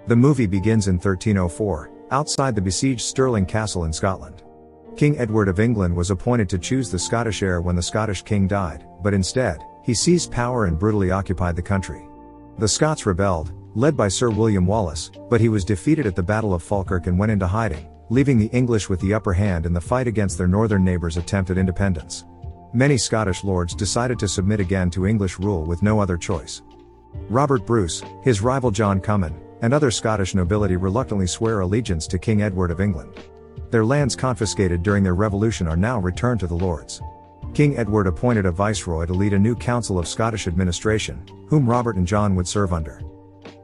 The movie begins in 1304, outside the besieged Stirling Castle in Scotland. King Edward of England was appointed to choose the Scottish heir when the Scottish king died, but instead, he seized power and brutally occupied the country. The Scots rebelled, led by Sir William Wallace, but he was defeated at the Battle of Falkirk and went into hiding, leaving the English with the upper hand in the fight against their northern neighbors' attempt at independence. Many Scottish lords decided to submit again to English rule with no other choice. Robert Bruce, his rival John Comyn, and other Scottish nobility reluctantly swear allegiance to King Edward of England. Their lands confiscated during their revolution are now returned to the lords. King Edward appointed a viceroy to lead a new council of Scottish administration, whom Robert and John would serve under.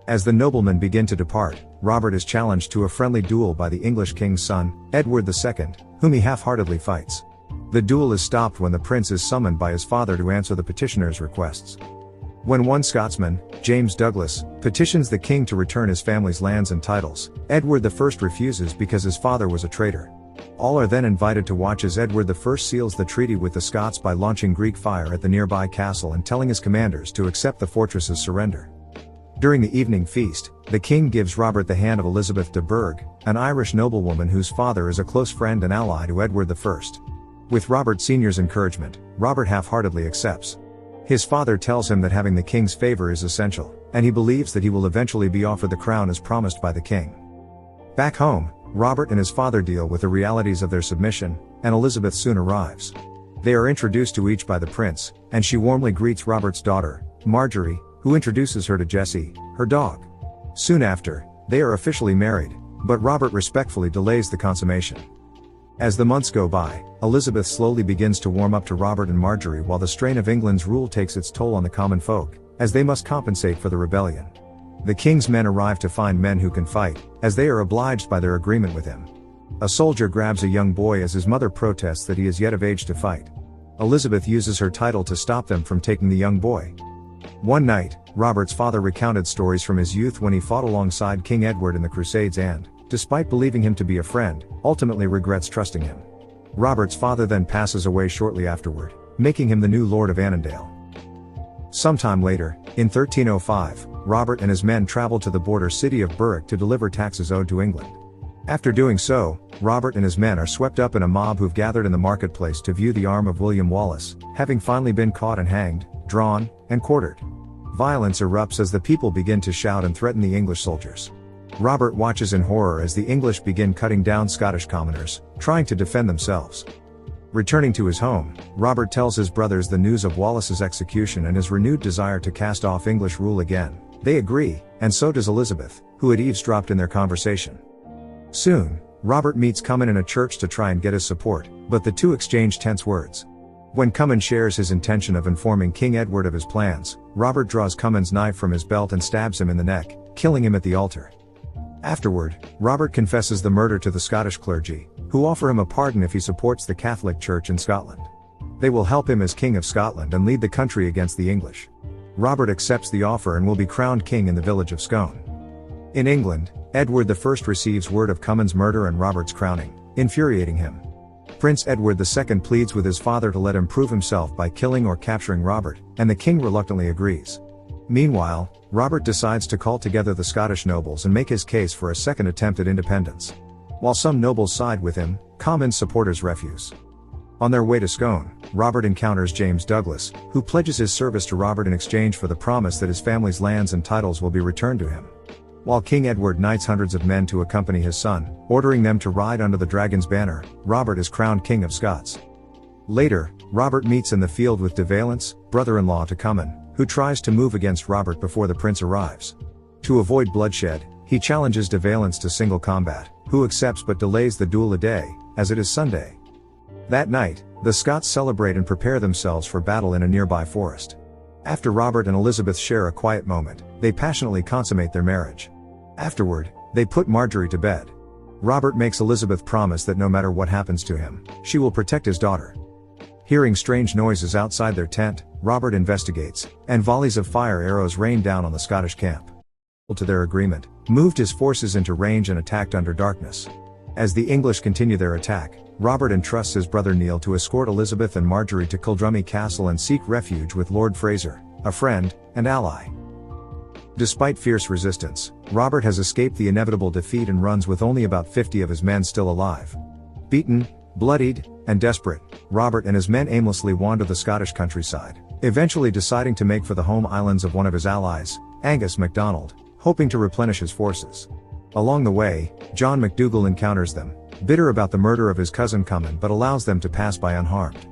As the noblemen begin to depart, Robert is challenged to a friendly duel by the English king's son, Edward II, whom he half-heartedly fights. The duel is stopped when the prince is summoned by his father to answer the petitioner's requests. When one Scotsman, James Douglas, petitions the king to return his family's lands and titles, Edward I refuses because his father was a traitor. All are then invited to watch as Edward I seals the treaty with the Scots by launching Greek fire at the nearby castle and telling his commanders to accept the fortress's surrender. During the evening feast, the king gives Robert the hand of Elizabeth de Burgh, an Irish noblewoman whose father is a close friend and ally to Edward I. With Robert Sr.'s encouragement, Robert half-heartedly accepts. His father tells him that having the king's favor is essential, and he believes that he will eventually be offered the crown as promised by the king. Back home, Robert and his father deal with the realities of their submission, and Elizabeth soon arrives. They are introduced to each by the prince, and she warmly greets Robert's daughter, Marjorie, who introduces her to Jessie, her dog. Soon after, they are officially married, but Robert respectfully delays the consummation. As the months go by, Elizabeth slowly begins to warm up to Robert and Marjorie while the strain of England's rule takes its toll on the common folk, as they must compensate for the rebellion. The king's men arrive to find men who can fight, as they are obliged by their agreement with him. A soldier grabs a young boy as his mother protests that he is yet of age to fight. Elizabeth uses her title to stop them from taking the young boy. One night, Robert's father recounted stories from his youth when he fought alongside King Edward in the Crusades and, despite believing him to be a friend, ultimately regrets trusting him. Robert's father then passes away shortly afterward, making him the new Lord of Annandale. Sometime later, in 1305, Robert and his men travel to the border city of Berwick to deliver taxes owed to England. After doing so, Robert and his men are swept up in a mob who've gathered in the marketplace to view the arm of William Wallace, having finally been caught and hanged, drawn, and quartered. Violence erupts as the people begin to shout and threaten the English soldiers. Robert watches in horror as the English begin cutting down Scottish commoners, trying to defend themselves. Returning to his home, Robert tells his brothers the news of Wallace's execution and his renewed desire to cast off English rule again. They agree, and so does Elizabeth, who had eavesdropped in their conversation. Soon, Robert meets Comyn in a church to try and get his support, but the two exchange tense words. When Comyn shares his intention of informing King Edward of his plans, Robert draws Comyn's knife from his belt and stabs him in the neck, killing him at the altar. Afterward, Robert confesses the murder to the Scottish clergy, who offer him a pardon if he supports the Catholic Church in Scotland. They will help him as King of Scotland and lead the country against the English. Robert accepts the offer and will be crowned king in the village of Scone. In England, Edward I receives word of Comyn's murder and Robert's crowning, infuriating him. Prince Edward II pleads with his father to let him prove himself by killing or capturing Robert, and the king reluctantly agrees. Meanwhile, Robert decides to call together the Scottish nobles and make his case for a second attempt at independence. While some nobles side with him, Comyn's supporters refuse. On their way to Scone, Robert encounters James Douglas, who pledges his service to Robert in exchange for the promise that his family's lands and titles will be returned to him. While King Edward knights hundreds of men to accompany his son, ordering them to ride under the dragon's banner, Robert is crowned King of Scots. Later, Robert meets in the field with De Valence, brother-in-law to Comyn, who tries to move against Robert before the prince arrives. To avoid bloodshed, he challenges De Valence to single combat, who accepts but delays the duel a day, as it is Sunday. That night, the Scots celebrate and prepare themselves for battle in a nearby forest. After Robert and Elizabeth share a quiet moment, they passionately consummate their marriage. Afterward, they put Marjorie to bed. Robert makes Elizabeth promise that no matter what happens to him, she will protect his daughter. Hearing strange noises outside their tent, Robert investigates, and volleys of fire arrows rain down on the Scottish camp. To their agreement, moved his forces into range and attacked under darkness. As the English continue their attack, Robert entrusts his brother Neil to escort Elizabeth and Marjorie to Kildrummy Castle and seek refuge with Lord Fraser, a friend and ally. Despite fierce resistance, Robert has escaped the inevitable defeat and runs with only about 50 of his men still alive. Beaten, bloodied, and desperate, Robert and his men aimlessly wander the Scottish countryside, eventually deciding to make for the home islands of one of his allies, Angus MacDonald, hoping to replenish his forces. Along the way, John MacDougall encounters them, bitter about the murder of his cousin Cummin, but allows them to pass by unharmed.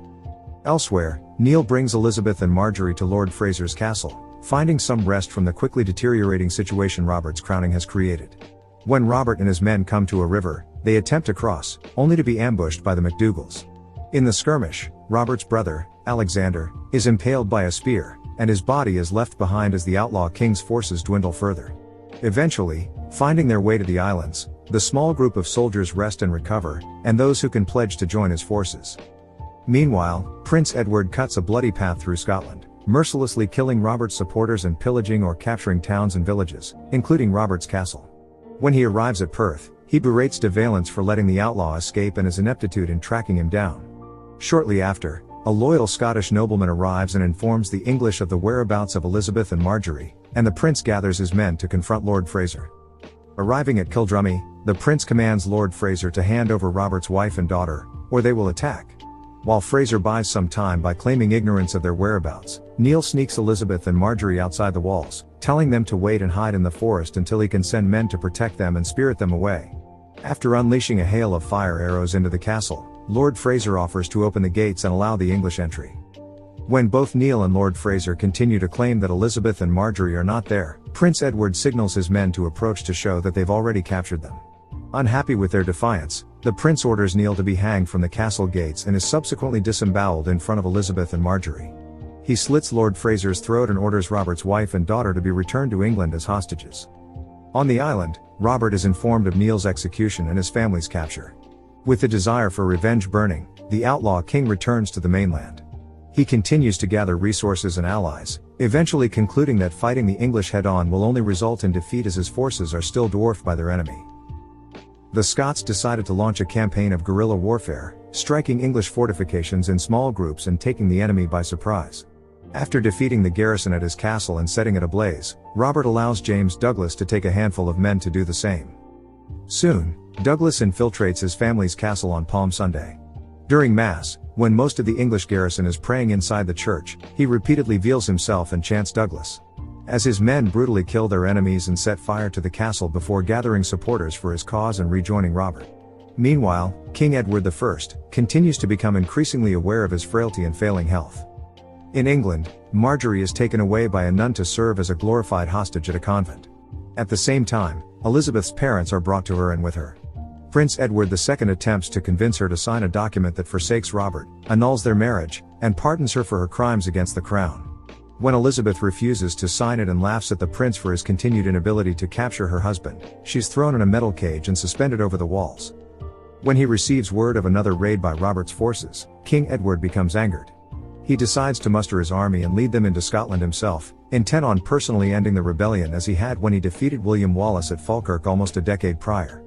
Elsewhere, Neil brings Elizabeth and Marjorie to Lord Fraser's castle, finding some rest from the quickly deteriorating situation Robert's crowning has created. When Robert and his men come to a river, they attempt to cross, only to be ambushed by the MacDougalls. In the skirmish, Robert's brother, Alexander, is impaled by a spear, and his body is left behind as the outlaw king's forces dwindle further. Eventually, finding their way to the islands, the small group of soldiers rest and recover, and those who can pledge to join his forces. Meanwhile, Prince Edward cuts a bloody path through Scotland, mercilessly killing Robert's supporters and pillaging or capturing towns and villages, including Robert's castle. When he arrives at Perth, he berates de Valence for letting the outlaw escape and his ineptitude in tracking him down. Shortly after, a loyal Scottish nobleman arrives and informs the English of the whereabouts of Elizabeth and Marjorie, and the prince gathers his men to confront Lord Fraser. Arriving at Kildrummy, the prince commands Lord Fraser to hand over Robert's wife and daughter, or they will attack. While Fraser buys some time by claiming ignorance of their whereabouts, Neil sneaks Elizabeth and Marjorie outside the walls, telling them to wait and hide in the forest until he can send men to protect them and spirit them away. After unleashing a hail of fire arrows into the castle, Lord Fraser offers to open the gates and allow the English entry. When both Neil and Lord Fraser continue to claim that Elizabeth and Marjorie are not there, Prince Edward signals his men to approach to show that they've already captured them. Unhappy with their defiance, the prince orders Neil to be hanged from the castle gates and is subsequently disemboweled in front of Elizabeth and Marjorie. He slits Lord Fraser's throat and orders Robert's wife and daughter to be returned to England as hostages. On the island, Robert is informed of Neil's execution and his family's capture. With the desire for revenge burning, the outlaw king returns to the mainland. He continues to gather resources and allies, eventually concluding that fighting the English head-on will only result in defeat as his forces are still dwarfed by their enemy. The Scots decided to launch a campaign of guerrilla warfare, striking English fortifications in small groups and taking the enemy by surprise. After defeating the garrison at his castle and setting it ablaze, Robert allows James Douglas to take a handful of men to do the same. Soon, Douglas infiltrates his family's castle on Palm Sunday. During Mass, when most of the English garrison is praying inside the church, he repeatedly veils himself and chants Douglas. As his men brutally kill their enemies and set fire to the castle before gathering supporters for his cause and rejoining Robert. Meanwhile, King Edward I continues to become increasingly aware of his frailty and failing health. In England, Marjorie is taken away by a nun to serve as a glorified hostage at a convent. At the same time, Elizabeth's parents are brought to her and with her. Prince Edward II attempts to convince her to sign a document that forsakes Robert, annuls their marriage, and pardons her for her crimes against the crown. When Elizabeth refuses to sign it and laughs at the prince for his continued inability to capture her husband, she's thrown in a metal cage and suspended over the walls. When he receives word of another raid by Robert's forces, King Edward becomes angered. He decides to muster his army and lead them into Scotland himself, intent on personally ending the rebellion as he had when he defeated William Wallace at Falkirk almost a decade prior.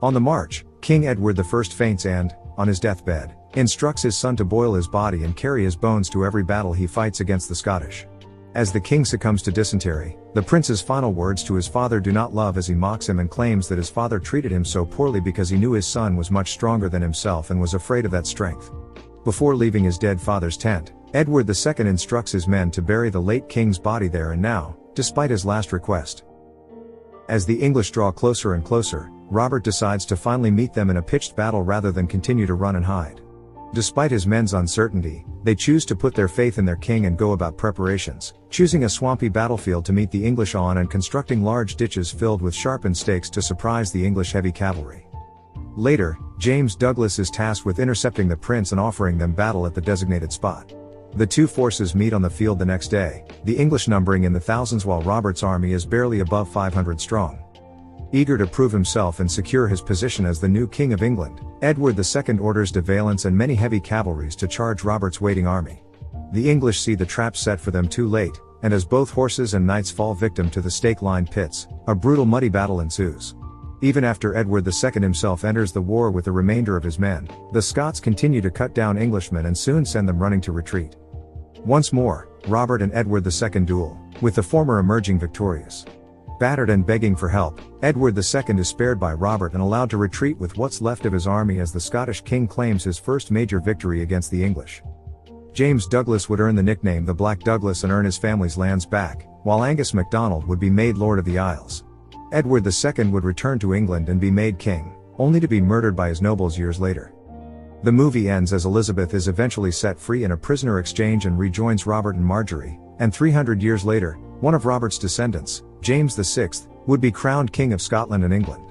On the march, King Edward I faints and, on his deathbed, instructs his son to boil his body and carry his bones to every battle he fights against the Scottish. As the king succumbs to dysentery, the prince's final words to his father do not love as he mocks him and claims that his father treated him so poorly because he knew his son was much stronger than himself and was afraid of that strength. Before leaving his dead father's tent, Edward II instructs his men to bury the late king's body there and now, despite his last request. As the English draw closer and closer, Robert decides to finally meet them in a pitched battle rather than continue to run and hide. Despite his men's uncertainty, they choose to put their faith in their king and go about preparations, choosing a swampy battlefield to meet the English on and constructing large ditches filled with sharpened stakes to surprise the English heavy cavalry. Later, James Douglas is tasked with intercepting the prince and offering them battle at the designated spot. The two forces meet on the field the next day, the English numbering in the thousands while Robert's army is barely above 500 strong. Eager to prove himself and secure his position as the new King of England, Edward II orders de Valence and many heavy cavalries to charge Robert's waiting army. The English see the trap set for them too late, and as both horses and knights fall victim to the stake-lined pits, a brutal muddy battle ensues. Even after Edward II himself enters the war with the remainder of his men, the Scots continue to cut down Englishmen and soon send them running to retreat. Once more, Robert and Edward II duel, with the former emerging victorious. Battered and begging for help, Edward II is spared by Robert and allowed to retreat with what's left of his army as the Scottish king claims his first major victory against the English. James Douglas would earn the nickname the Black Douglas and earn his family's lands back, while Angus MacDonald would be made Lord of the Isles. Edward II would return to England and be made king, only to be murdered by his nobles years later. The movie ends as Elizabeth is eventually set free in a prisoner exchange and rejoins Robert and Marjorie, and 300 years later, one of Robert's descendants, James VI, would be crowned King of Scotland and England.